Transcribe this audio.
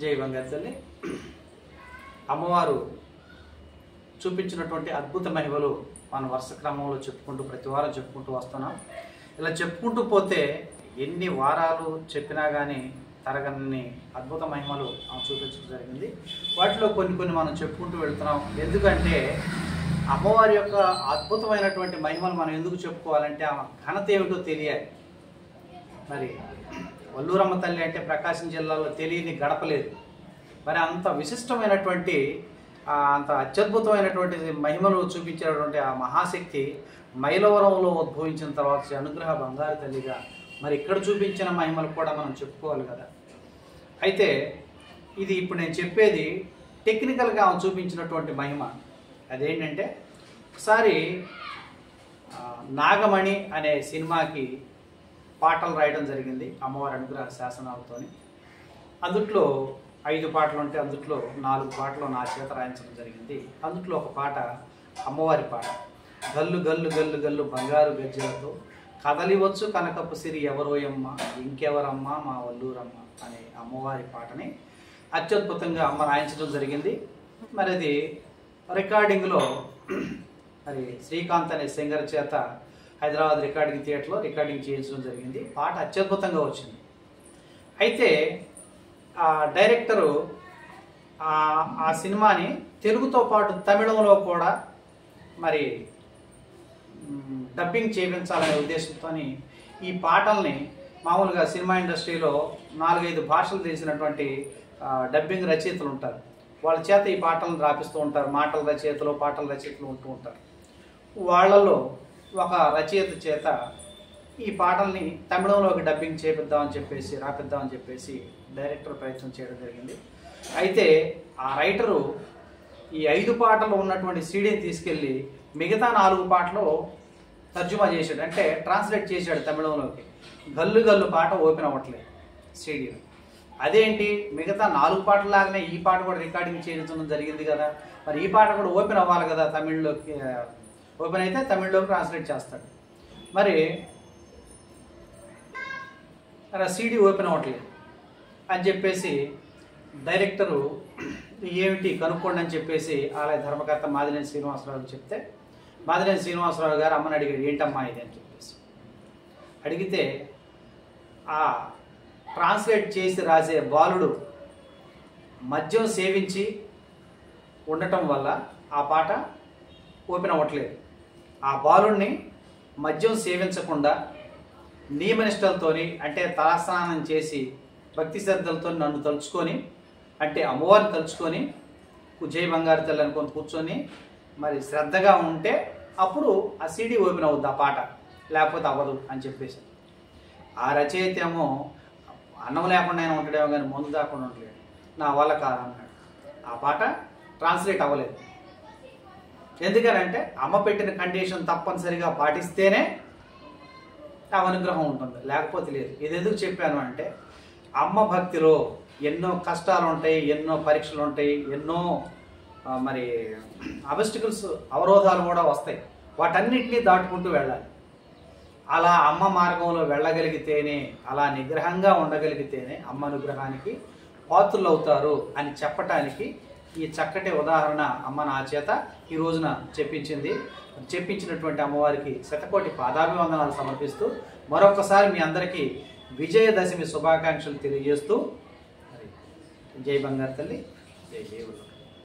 జై బంగారు తల్లి. అమ్మవారు చూపించినటువంటి అద్భుత మహిమలు మన వరుస క్రమంలో చెప్పుకుంటూ ప్రతి వారం చెప్పుకుంటూ వస్తున్నాం. ఇలా చెప్పుకుంటూ పోతే ఎన్ని వారాలు చెప్పినా కానీ తరగని అద్భుత మహిమలు చూపించడం జరిగింది. వాటిలో కొన్ని మనం చెప్పుకుంటూ వెళ్తున్నాం. ఎందుకంటే అమ్మవారి యొక్క అద్భుతమైనటువంటి మహిమలు మనం ఎందుకు చెప్పుకోవాలంటే ఆ ఘనత ఏమిటో తెలియాలి. మరి వల్లూరమ్మ తల్లి అంటే ప్రకాశం జిల్లాలో తెలియని గడపలేదు. మరి అంత విశిష్టమైనటువంటి అంత అత్యద్భుతమైనటువంటి మహిమలు చూపించేటువంటి ఆ మహాశక్తి మైలవరంలో ఉద్భవించిన తర్వాత అనుగ్రహ బంగారు తల్లిగా మరి ఇక్కడ చూపించిన మహిమలు కూడా మనం చెప్పుకోవాలి కదా. అయితే ఇది ఇప్పుడు నేను చెప్పేది టెక్నికల్గా ఆమె చూపించినటువంటి మహిమ. అదేంటంటే ఒకసారి నాగమణి అనే సినిమాకి పాటలు రాయడం జరిగింది అమ్మవారి అనుగ్రహ శాసనాలతో. అందుట్లో 5 పాటలు ఉంటే అందుట్లో 4 పాటలు నా చేత రాయించడం జరిగింది. అందుట్లో ఒక పాట అమ్మవారి పాట. గల్లు గల్లు గల్లు గల్లు బంగారు గజ్జలతో కదలివచ్చు కనకపు సిరి ఎవరోయమ్మ ఇంకెవరమ్మ మా వల్లూరమ్మ అనే అమ్మవారి పాటని అత్యద్భుతంగా అమ్మ రాయించడం జరిగింది. మరి అది రికార్డింగ్లో మరి శ్రీకాంత్ అనే సింగర్ చేత హైదరాబాద్ రికార్డింగ్ థియేటర్లో రికార్డింగ్ చేయించడం జరిగింది. పాట అత్యద్భుతంగా వచ్చింది. అయితే ఆ డైరెక్టరు ఆ సినిమాని తెలుగుతో పాటు తమిళంలో కూడా మరి డబ్బింగ్ చేయించాలనే ఉద్దేశంతో ఈ పాటల్ని మామూలుగా సినిమా ఇండస్ట్రీలో 4-5 భాషలు తెలిసినటువంటి డబ్బింగ్ రచయితలు ఉంటారు. వాళ్ళ చేత ఈ పాటలను రాపిస్తూ ఉంటారు. పాటల రచయితలు ఉంటూ ఉంటారు. వాళ్ళలో ఒక రచయిత చేత ఈ పాటల్ని తమిళంలోకి డబ్బింగ్ రాపిద్దామని చెప్పేసి డైరెక్టర్ ప్రయత్నం చేయడం జరిగింది. అయితే ఆ రైటరు ఈ 5 పాటలు ఉన్నటువంటి సీడీని తీసుకెళ్ళి మిగతా 4 పాటలు తర్జుమా చేశాడు, అంటే ట్రాన్స్లేట్ చేశాడు తమిళంలోకి. గల్లు గల్లు పాట ఓపెన్ అవ్వట్లేదు సీడీలో. అదేంటి, మిగతా 4 పాటల లాగానే ఈ పాట కూడా రికార్డింగ్ చేయించడం జరిగింది కదా, మరి ఈ పాట కూడా ఓపెన్ అవ్వాలి కదా, తమిళ్లోకి ఓపెన్ అయితే తమిళ్లోకి ట్రాన్స్లేట్ చేస్తాడు. మరి సీడీ ఓపెన్ అవ్వట్లేదు అని చెప్పేసి డైరెక్టరు ఏమిటి కనుక్కోండి అని చెప్పేసి ఆలయ ధర్మకర్త మాదినేని శ్రీనివాసరావు చెప్తే మాదినేని శ్రీనివాసరావు గారు అమ్మని అడిగాడు, ఏంటమ్మా ఇది అని చెప్పేసి అడిగితే ఆ ట్రాన్స్లేట్ చేసి రాసే బాలుడు మద్యం సేవించి ఉండటం వల్ల ఆ పాట ఓపెన్ అవ్వట్లేదు. ఆ బాలుడిని మద్యం సేవించకుండా నియమనిష్టలతోని, అంటే తలస్నానం చేసి భక్తి శ్రద్ధలతో నన్ను తలుచుకొని, అంటే అమ్మవారిని తలుచుకొని జై బంగారు తల్లి అనుకొని కూర్చొని మరి శ్రద్ధగా ఉంటే అప్పుడు ఆ సీడీ ఓపెన్ అవుద్ది ఆ పాట, లేకపోతే అవ్వదు అని చెప్పేసి. ఆ రచయిత ఏమో అన్నం లేకుండా ఆయన ఉంటాడేమో కానీ మందు దాకుండా ఉండలేడు, నా వల్ల కాదన్నాడు. ఆ పాట ట్రాన్స్లేట్ అవ్వలేదు. ఎందుకనంటే అమ్మ పెట్టిన కండిషన్ తప్పనిసరిగా పాటిస్తేనే ఆ అనుగ్రహం ఉంటుంది, లేకపోతే లేదు. ఇది ఎందుకు చెప్పాను అంటే అమ్మ భక్తిలో ఎన్నో కష్టాలు ఉంటాయి, ఎన్నో పరీక్షలు ఉంటాయి, ఎన్నో మరి ఆబ్స్టికల్స్ అవరోధాలు కూడా వస్తాయి. వాటన్నిటినీ దాటుకుంటూ వెళ్ళాలి. అలా అమ్మ మార్గంలో వెళ్ళగలిగితేనే, అలా నిగ్రహంగా ఉండగలిగితేనే అమ్మ అనుగ్రహానికి పాత్రులు అవుతారు అని చెప్పటానికి ఈ చక్కటి ఉదాహరణ అమ్మ నా చేత ఈ రోజున చెప్పించినటువంటి అమ్మవారికి శతకోటి పాదాభివందనాలు సమర్పిస్తూ మరొకసారి మీ అందరికీ విజయదశమి శుభాకాంక్షలు తెలియజేస్తూ జై బంగారు తల్లి, జై జై వల్లూరు.